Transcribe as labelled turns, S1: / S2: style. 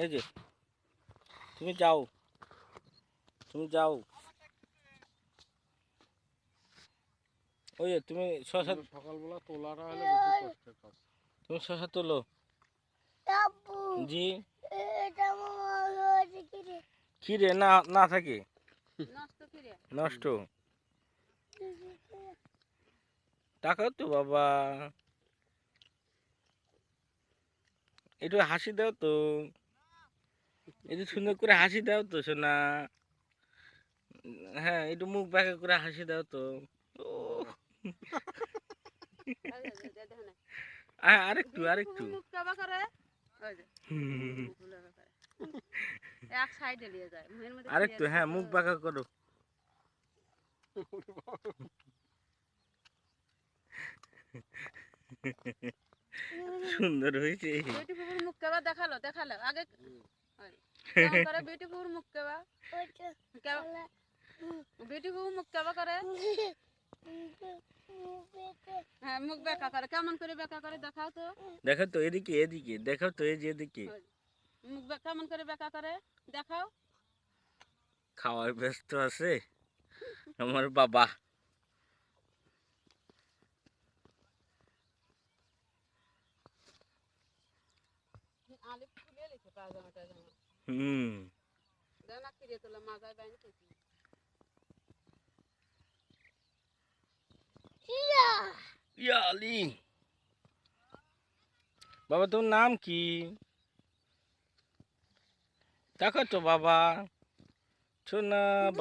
S1: এই যে তুমি যাও, তুমি যাও। ওই যে তুমি শশা,
S2: সকালবেলা তোলাটা হলে বেশি কষ্টের কাজ।
S1: তুমি শশা তোলো। জি খিরে না না থাকে, নষ্ট। টাকা তো বাবা, একটু হাসি দাও তো, একটু সুন্দর করে হাসি দাও তো সোনা। হ্যাঁ, একটু মুখ বাঁকা করে হাসি দাও তো। ও আরেকটু আরেকটু। আরেকটু, হ্যাঁ, মুখ বাঁকা করো। সুন্দর হয়েছে।
S3: বিউটিফুল মুখ কেবা দেখালো দেখালো আগে কেমন করে বিউটিফুল মুখ কেবা বিউটিফুল মুখ কেবা করে হ্যাঁ মুখ বেঁকা করে কেমন করে বেঁকা করে দেখাও তো
S1: দেখো তো এদিকে এদিকে দেখো তো, এই যে এদিকে।
S3: মুখ কেমন করে বেঁকা করে দেখাও।
S1: খাওয়ার ব্যস্ত আছে আমার বাবা।
S3: আলিপ খুলে লিখে পাজামা টাজামা
S1: হুম,
S3: জানা কিরে তোলা মাজায় বাইনে কইছি
S1: ইয়া আলি। বাবা তোমার নাম কি? দেখো তো বাবা, শোনা।